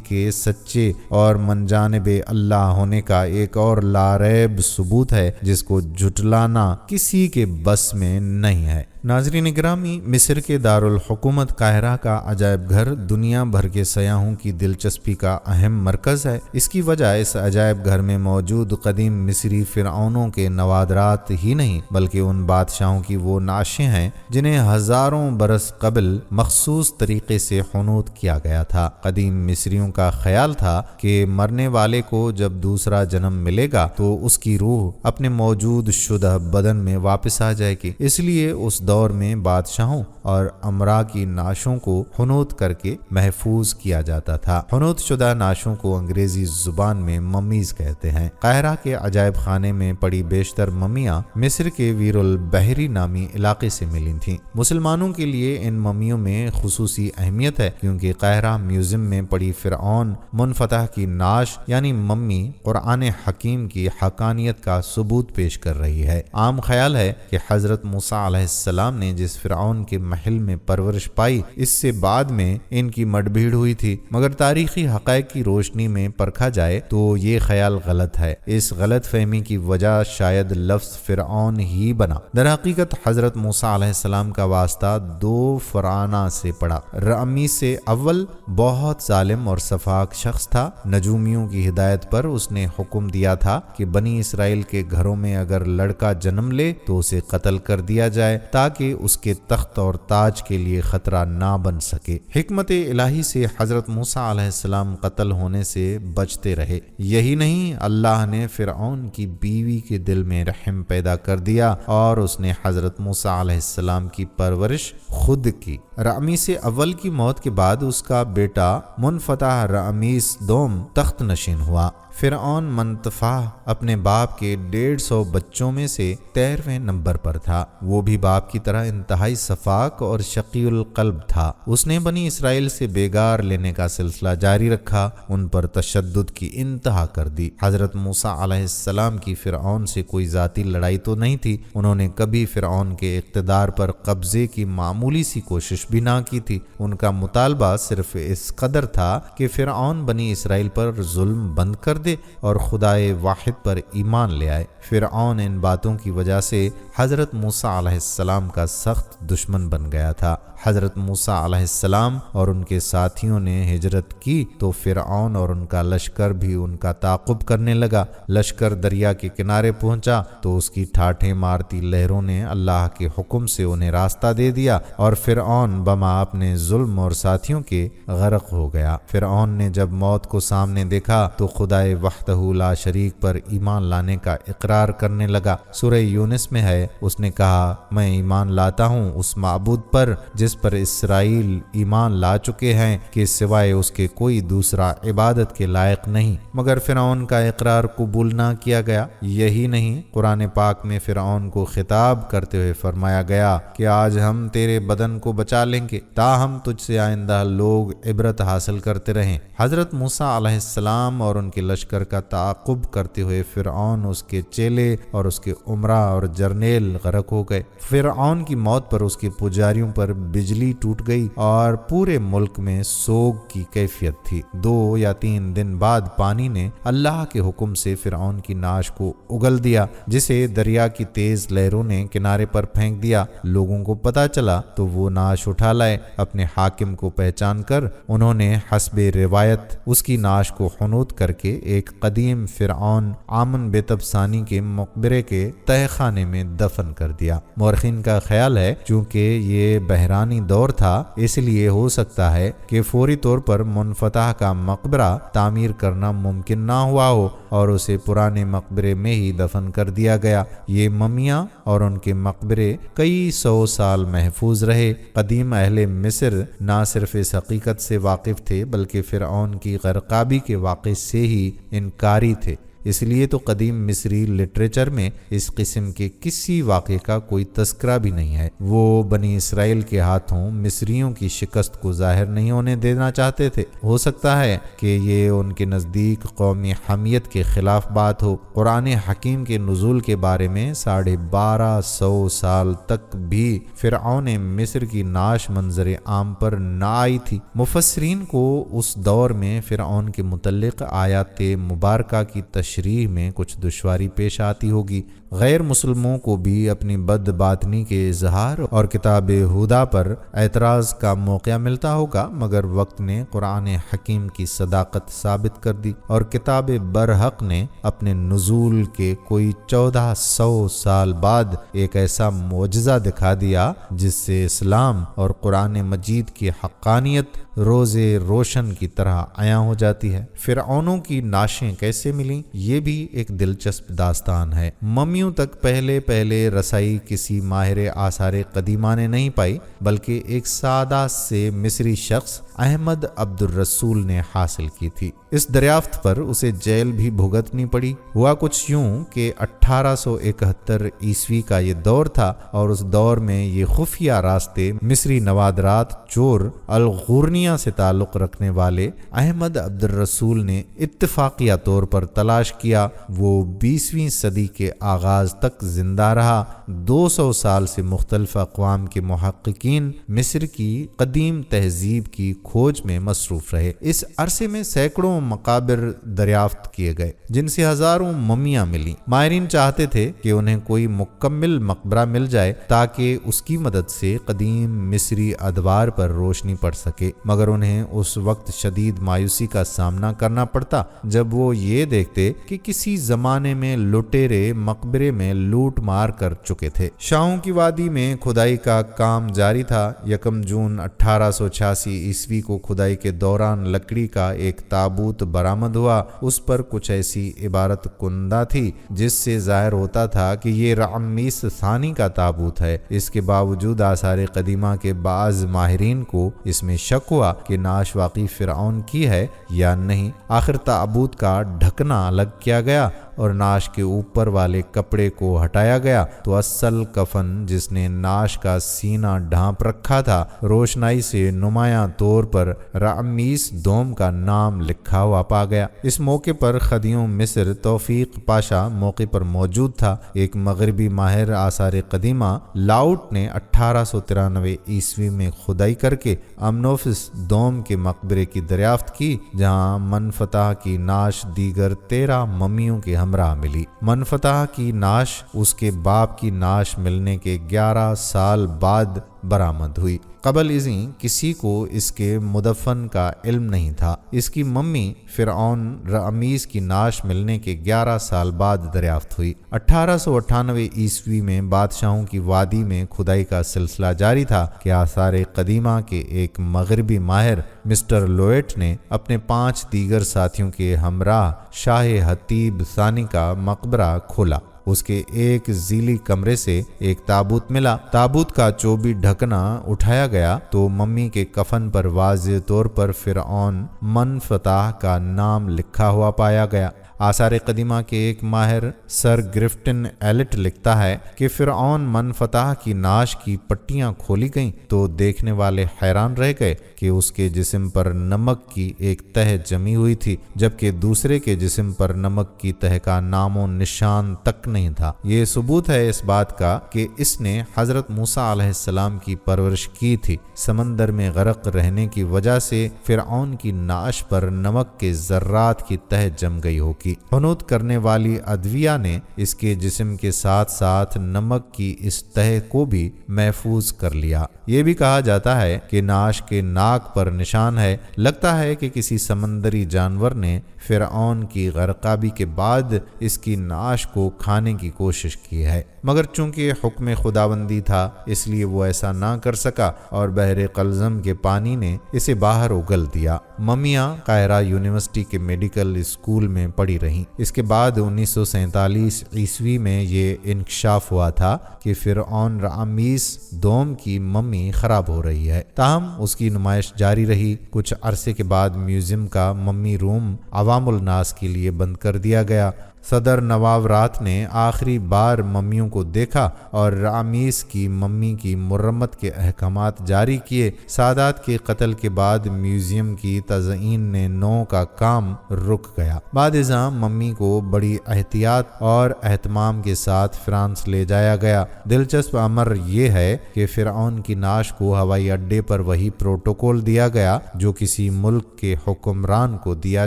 کے سچے اور من جانب اللہ ہونے کا ایک اور لاریب ثبوت ہے جس کو جھٹلانا کسی کے بس میں نہیں ہے۔ ناظرین گرامی، مصر کے دارالحکومت قاہرہ کا عجائب گھر دنیا بھر کے سیاحوں کی دلچسپی کا اہم مرکز ہے۔ اس کی وجہ اس عجائب گھر میں موجود قدیم مصری فرعونوں کے نوادرات ہی نہیں بلکہ ان بادشاہوں کی وہ نعشیں ہیں جنہیں ہزاروں برس قبل مخصوص طریقے سے حنوط کیا گیا تھا۔ قدیم مصریوں کا خیال تھا کہ مرنے والے کو جب دوسرا جنم جنم ملے گا تو اس کی روح اپنے موجود شدہ بدن میں واپس آ جائے گی۔ اس لیے اس دور میں بادشاہوں اور امراء کی نعشوں کو حنوط کر کے محفوظ کیا جاتا تھا۔ حنوط شدہ نعشوں کو انگریزی زبان میں ممیز کہتے ہیں۔ قاہرہ کے عجائب خانے میں پڑی بیشتر ممیاں مصر کے ویر البحری نامی علاقے سے ملی تھیں۔ مسلمانوں کے لیے ان ممیوں میں خصوصی اہمیت ہے کیونکہ قاہرہ میوزیم میں پڑی فرعون منفتح کی نعش یعنی ممی قرآن حکیم کی حقانیت کا ثبوت پیش کر رہی ہے۔ عام خیال ہے کہ حضرت موسیٰ علیہ السلام نے جس فرعون کے محل میں پرورش پائی اس سے بعد میں ان کی مڈ بھیڑ ہوئی تھی، مگر تاریخی حقائق کی روشنی میں پرکھا جائے تو یہ خیال غلط ہے۔ اس غلط فہمی کی وجہ شاید لفظ فرعون ہی بنا۔ در حقیقت حضرت موسیٰ علیہ السلام کا واسطہ دو فرعونہ سے پڑا۔ رامسیس اول بہت ظالم اور سفاک شخص تھا۔ نجومیوں کی ہدایت پر اس نے حکم دیا تھا کہ بنی اسرائیل کے گھروں میں اگر لڑکا جنم لے تو اسے قتل کر دیا جائے تاکہ اس کے تخت اور تاج کے لیے خطرہ نہ بن سکے۔ حکمت الہی سے حضرت موسیٰ علیہ السلام قتل ہونے سے بچتے رہے۔ یہی نہیں، اللہ نے فرعون کی بیوی کے دل میں رحم پیدا کر دیا اور اس نے حضرت موسیٰ علیہ السلام کی پرورش خود کی۔ رامسیس اول کی موت کے بعد اس کا بیٹا منفتح رامسیس دوم تخت نشین ہوا۔ فرعون منتفع اپنے باپ کے 150 بچوں میں سے 13ویں نمبر پر تھا۔ وہ بھی باپ کی طرح انتہائی سفاک اور شقی القلب تھا۔ اس نے بنی اسرائیل سے بیگار لینے کا سلسلہ جاری رکھا، ان پر تشدد کی انتہا کر دی۔ حضرت موسیٰ علیہ السلام کی فرعون سے کوئی ذاتی لڑائی تو نہیں تھی، انہوں نے کبھی فرعون کے اقتدار پر قبضے کی معمولی سی کوشش بھی نہ کی تھی۔ ان کا مطالبہ صرف اس قدر تھا کہ فرعون بنی اسرائیل پر ظلم بند کر دے اور خدائے واحد پر ایمان لے آئے۔ فرعون ان باتوں کی وجہ سے حضرت موسیٰ علیہ السلام کا سخت دشمن بن گیا تھا۔ حضرت موسیٰ علیہ السلام اور ان کے ساتھیوں نے ہجرت کی تو فرعون اور ان کا لشکر بھی ان کا تعاقب کرنے لگا۔ لشکر دریا کے کنارے پہنچا تو اس کی ٹھاٹھیں مارتی لہروں نے اللہ کے حکم سے انہیں راستہ دے دیا اور فرعون بما اپنے ظلم اور ساتھیوں کے غرق ہو گیا۔ فرعون نے جب موت کو سامنے دیکھا تو خدائے وحدہ لا شریک پر ایمان لانے کا اقرار کرنے لگا۔ سورہ یونس میں ہے، اس نے کہا میں ایمان لاتا ہوں اس معبود پر جس پر اسرائیل ایمان لا چکے ہیں کہ سوائے اس کے کوئی دوسرا عبادت کے لائق نہیں، مگر فرعون کا اقرار قبول نہ کیا گیا۔ یہی نہیں، قرآن پاک میں فرعون کو خطاب کرتے ہوئے فرمایا گیا کہ آج ہم تیرے بدن کو بچا لیں گے تاہم تجھ سے آئندہ لوگ عبرت حاصل کرتے رہیں۔ حضرت موسیٰ علیہ السلام اور ان کے لشکر کا تعاقب کرتے ہوئے فرعون، اس کے چیلے اور اس کے امراء اور جرنیل غرق ہو گئے۔ فرعون کی موت پر اس کے پجاریوں پر بجلی ٹوٹ گئی اور پورے ملک میں سوگ کی کیفیت تھی۔ 2 یا 3 دن بعد پانی نے اللہ کے حکم سے فرعون کی نعش کو اگل دیا، جسے دریا کی تیز لہروں نے کنارے پر پھینک دیا۔ لوگوں کو پتہ چلا تو وہ نعش اٹھا لائے۔ اپنے حاکم کو پہچان کر انہوں نے حسب روایت اس کی نعش کو حنوط کر کے ایک قدیم فرعون آمن بیتب ثانی کے مقبرے کے تہہ خانے میں دفن کر دیا۔ مورخین کا خیال ہے چونکہ یہ بحرانی دور تھا اس لیے ہو سکتا ہے کہ فوری طور پر منفتح کا مقبرہ تعمیر کرنا ممکن نہ ہوا ہو اور اسے پرانے مقبرے میں ہی دفن کر دیا گیا۔ یہ ممیاں اور ان کے مقبرے کئی 100 سال محفوظ رہے۔ قدیم اہل مصر نہ صرف اس حقیقت سے واقف تھے بلکہ فرعون کی غرقابی کے واقعے سے ہی انکاری تھے۔ اس لیے تو قدیم مصری لٹریچر میں اس قسم کے کسی واقعے کا کوئی تذکرہ بھی نہیں ہے۔ وہ بنی اسرائیل کے ہاتھوں مصریوں کی شکست کو ظاہر نہیں ہونے دینا چاہتے تھے۔ ہو سکتا ہے کہ یہ ان کے نزدیک قومی حمیت کے خلاف بات ہو۔ قرآن حکیم کے نزول کے بارے میں 1250 سال تک بھی فرعون مصر کی نعش منظر عام پر نہ آئی تھی۔ مفسرین کو اس دور میں فرعون کے متعلق آیات مبارکہ کی تشریح میں کچھ دشواری پیش آتی ہوگی۔ غیر مسلموں کو بھی اپنی بد باطنی کے اظہار اور کتاب ہدا پر اعتراض کا موقع ملتا ہوگا، مگر وقت نے قرآن حکیم کی صداقت ثابت کر دی اور کتاب برحق نے اپنے نزول کے کوئی 1400 سال بعد ایک ایسا معجزہ دکھا دیا جس سے اسلام اور قرآن مجید کی حقانیت روزے روشن کی طرح عیاں ہو جاتی ہے۔ فرعونوں کی نعشیں کیسے ملیں، یہ بھی ایک دلچسپ داستان ہے۔ ممیوں تک پہلے رسائی کسی ماہر آثار قدیمہ نے نہیں پائی، بلکہ ایک سادہ سے مصری شخص احمد عبد الرسول نے حاصل کی تھی۔ اس دریافت پر اسے جیل بھی بھگتنی پڑی۔ ہوا کچھ یوں کہ 1871 عیسوی کا یہ دور تھا، اور اس دور میں یہ خفیہ راستے مصری نوادرات چور الغورنیہ سے تعلق رکھنے والے احمد عبد الرسول نے اتفاقیہ طور پر تلاش کیا۔ وہ 20ویں صدی کے آغاز تک زندہ رہا۔ 200 سال سے مختلف اقوام کے محققین مصر کی قدیم تہذیب کی کھوج میں مصروف رہے۔ اس عرصے میں سینکڑوں مقابر دریافت کیے گئے، جن سے ہزاروں ممیاں ملیں۔ ماہرین چاہتے تھے کہ انہیں کوئی مکمل مقبرہ مل جائے تاکہ اس کی مدد سے قدیم مصری ادوار پر روشنی پڑ سکے، مگر انہیں اس وقت شدید مایوسی کا سامنا کرنا پڑتا جب وہ یہ دیکھتے کہ کسی زمانے میں لٹیرے مقبرے میں لوٹ مار کر چکے تھے۔ شاہوں کی وادی میں کھدائی کا کام جاری تھا۔ 1 جون 1886 عیسوی کو کھدائی کے دوران لکڑی کا ایک تابوت برآمد ہوا۔ اس پر کچھ ایسی عبارت کندہ تھی جس سے ظاہر ہوتا تھا کہ یہ رعمیس ثانی کا تابوت ہے۔ اس کے باوجود آثار قدیمہ کے بعض ماہرین کو اس میں شک ہوا کہ نعش واقعی فرعون کی ہے یا نہیں۔ آخر تابوت کا ڈھکنا الگ کیا گیا اور نعش کے اوپر والے کپڑے کو ہٹایا گیا تو اصل کفن جس نے نعش کا سینہ ڈھانپ رکھا تھا، روشنائی سے نمایاں طور پر رعمیس دوم کا نام لکھا ہوا پا گیا۔ اس موقع پر خدیوں مصر توفیق پاشا موقع پر موجود تھا۔ ایک مغربی ماہر آثار قدیمہ لاؤٹ نے 1893 عیسوی میں کھدائی کر کے امنوفس دوم کے مقبرے کی دریافت کی، جہاں منفتح کی نعش دیگر 13 ممیوں کے ہمراہ ملی۔ منفتح کی نعش اس کے باپ کی نعش ملنے کے 11 سال بعد برآمد ہوئی۔ قبل ازیں کسی کو اس کے مدفن کا علم نہیں تھا۔ اس کی ممی فرعون رعمیس کی نعش ملنے کے 11 سال بعد دریافت ہوئی۔ 1898 عیسوی میں بادشاہوں کی وادی میں کھدائی کا سلسلہ جاری تھا کہ آثار قدیمہ کے ایک مغربی ماہر مسٹر لوئٹ نے اپنے 5 دیگر ساتھیوں کے ہمراہ شاہ حتیب ثانی کا مقبرہ کھولا۔ اس کے ایک ذیلی کمرے سے ایک تابوت ملا۔ تابوت کا چوبی ڈھکنا اٹھایا گیا تو ممی کے کفن پر واضح طور پر فرعون منفتح کا نام لکھا ہوا پایا گیا۔ آثار قدیمہ کے ایک ماہر سر گرفٹن ایلٹ لکھتا ہے کہ فرعون منفتح کی نعش کی پٹیاں کھولی گئیں تو دیکھنے والے حیران رہ گئے کہ اس کے جسم پر نمک کی ایک تہ جمی ہوئی تھی، جبکہ دوسرے کے جسم پر نمک کی تہ کا نام و نشان تک نہیں تھا۔ یہ ثبوت ہے اس بات کا کہ اس نے حضرت موسیٰ علیہ السلام کی پرورش کی تھی۔ سمندر میں غرق رہنے کی وجہ سے فرعون کی نعش پر نمک کے ذرات کی تہ جم گئی ہوگی۔ حنوط کرنے والی ادویہ نے اس کے جسم کے ساتھ ساتھ نمک کی اس تہ کو بھی محفوظ کر لیا۔ یہ بھی کہا جاتا ہے کہ نعش کے ناک پر نشان ہے۔ لگتا ہے کہ کسی سمندری جانور نے فرعون کی غرقابی کے بعد اس کی نعش کو کھانے کی کوشش کی ہے، مگر چونکہ حکم خداوندی تھا اس لیے وہ ایسا نہ کر سکا اور بحر قلزم کے پانی نے اسے باہر اگل دیا۔ ممیاں قاہرہ یونیورسٹی کے میڈیکل اسکول میں پڑی رہیں۔ اس کے بعد 1947 عیسوی میں یہ انکشاف ہوا تھا کہ فرعون رعمیس دوم کی ممی خراب ہو رہی ہے، تاہم اس کی نمائش جاری رہی۔ کچھ عرصے کے بعد میوزیم کا ممی روم عوام الناس کے لیے بند کر دیا گیا۔ صدر نواب رات نے آخری بار ممیوں کو دیکھا اور رعمیس کی ممی کی مرمت کے احکامات جاری کیے۔ سادات کے قتل کے بعد میوزیم کی تزئین نے نو کا کام رک گیا۔ بعد ازاں ممی کو بڑی احتیاط اور اہتمام کے ساتھ فرانس لے جایا گیا۔ دلچسپ امر یہ ہے کہ فرعون کی نعش کو ہوائی اڈے پر وہی پروٹوکول دیا گیا جو کسی ملک کے حکمران کو دیا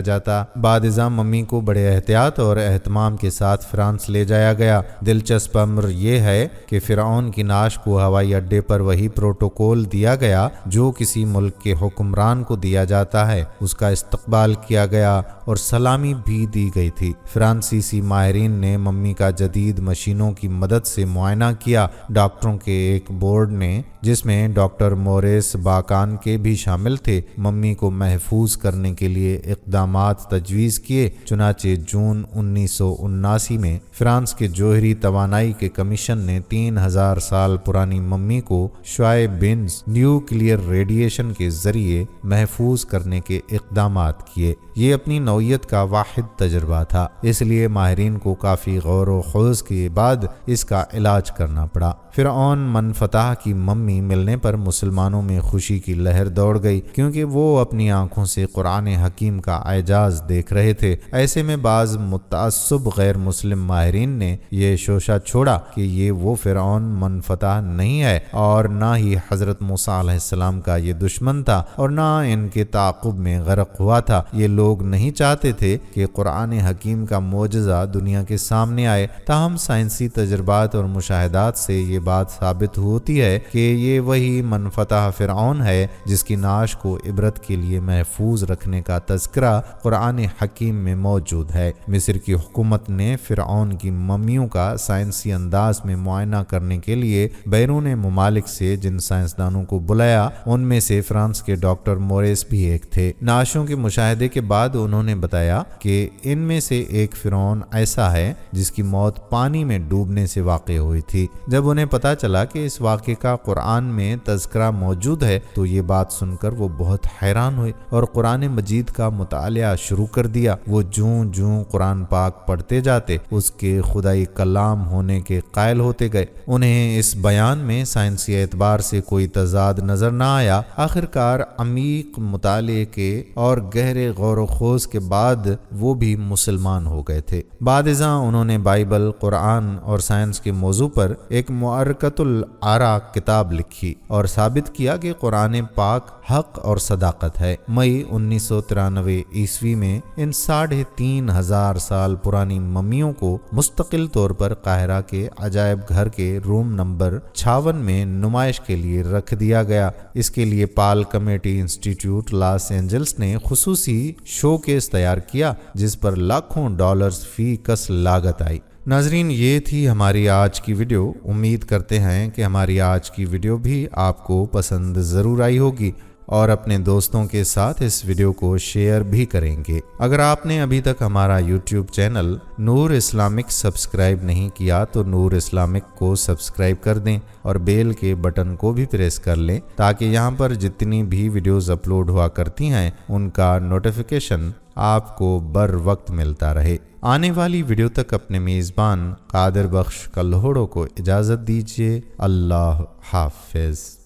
جاتا۔ بعد ازاں ممی کو بڑے احتیاط اور اہتمام کے ساتھ فرانس لے جایا گیا۔ دلچسپ امر یہ ہے کہ فرعون کی نعش کو ہوائی اڈے پر وہی پروٹوکول دیا گیا جو کسی ملک کے حکمران کو دیا جاتا ہے، اس کا استقبال کیا گیا اور سلامی بھی دی گئی تھی۔ فرانسیسی ماہرین نے ممی کا جدید مشینوں کی مدد سے معائنہ کیا۔ ڈاکٹروں کے ایک بورڈ نے، جس میں ڈاکٹر موریس باکان کے بھی شامل تھے، ممی کو محفوظ کرنے کے لیے اقدامات تجویز کیے۔ چنانچہ جون 1979 میں فرانس کے جوہری توانائی کے کمیشن نے 3000 سال پرانی ممی کو شعاع بینز نیوکلیئر ریڈیشن کے ذریعے محفوظ کرنے کے اقدامات کیے۔ یہ اپنی نوعیت کا واحد تجربہ تھا، اس لیے ماہرین کو کافی غور و خوض کے بعد اس کا علاج کرنا پڑا۔ فرعون منفتح کی ممی ملنے پر مسلمانوں میں خوشی کی لہر دوڑ گئی، کیونکہ وہ اپنی آنکھوں سے قرآن حکیم کا اعجاز دیکھ رہے تھے۔ ایسے میں بعض متعصب غیر مسلم ماہرین نے یہ شوشہ چھوڑا کہ یہ وہ فرعون منفتح نہیں ہے اور نہ ہی حضرت موسیٰ علیہ السلام کا یہ دشمن تھا اور نہ ان کے تعاقب میں غرق ہوا تھا۔ یہ لوگ نہیں چاہتے تھے کہ قرآن حکیم کا معجزہ دنیا کے سامنے آئے، تاہم سائنسی تجربات اور مشاہدات سے یہ بات ثابت ہوتی ہے کہ یہ وہی منفتح فرعون ہے جس کی نعش کو عبرت کے لیے محفوظ رکھنے کا تذکرہ قرآن حکیم میں موجود ہے۔ مصر کی حکومت نے فرعون کی ممیوں کا سائنسی انداز میں معائنہ کرنے کے لیے بیرون ممالک سے جن سائنسدانوں کو بلایا، ان میں سے فرانس کے ڈاکٹر موریس بھی ایک تھے۔ نعشوں کے مشاہدے کے بعد انہوں نے بتایا کہ ان میں سے ایک فرعون ایسا ہے جس کی موت پانی میں ڈوبنے سے واقع ہوئی تھی۔ جب انہیں پتا چلا کہ اس واقعے کا قرآن میں تذکرہ موجود ہے تو یہ بات سن کر وہ بہت حیران ہوئے اور قرآن مجید کا مطالعہ شروع کر دیا۔ وہ جوں جوں قرآن پاک پڑھتے جاتے اس کے خدائی کلام ہونے کے قائل ہوتے گئے۔ انہیں اس بیان میں سائنسی اعتبار سے کوئی تضاد نظر نہ آیا۔ آخرکار عمیق مطالعے کے اور گہرے غور و خوض کے بعد وہ بھی مسلمان ہو گئے تھے۔ بعد ازاں انہوں نے بائبل، قرآن اور سائنس کے موضوع پر ایک معرکۃ الآراء کتاب لکھی اور ثابت کیا کہ قرآن پاک حق اور صداقت ہے۔ مئی 1993 عیسوی میں ان 3500 سال پرانی ممیوں کو مستقل طور پر قاہرہ کے عجائب گھر کے روم نمبر 56 میں نمائش کے لیے رکھ دیا گیا۔ اس کے لیے پال کمیٹی انسٹیٹیوٹ لاس اینجلس نے خصوصی شو کیس تیار کیا جس پر لاکھوں ڈالرز فی کس لاگت آئی۔ ناظرین، یہ تھی ہماری آج کی ویڈیو۔ امید کرتے ہیں کہ ہماری آج کی ویڈیو بھی آپ کو پسند ضرور آئی ہوگی اور اپنے دوستوں کے ساتھ اس ویڈیو کو شیئر بھی کریں گے۔ اگر آپ نے ابھی تک ہمارا یوٹیوب چینل نور اسلامک سبسکرائب نہیں کیا تو نور اسلامک کو سبسکرائب کر دیں اور بیل کے بٹن کو بھی پریس کر لیں تاکہ یہاں پر جتنی بھی ویڈیوز اپلوڈ ہوا کرتی ہیں ان کا نوٹیفیکیشن آپ کو بر وقت ملتا رہے۔ آنے والی ویڈیو تک اپنے میزبان قادر بخش کلہوڑوں کو اجازت دیجیے۔ اللہ حافظ۔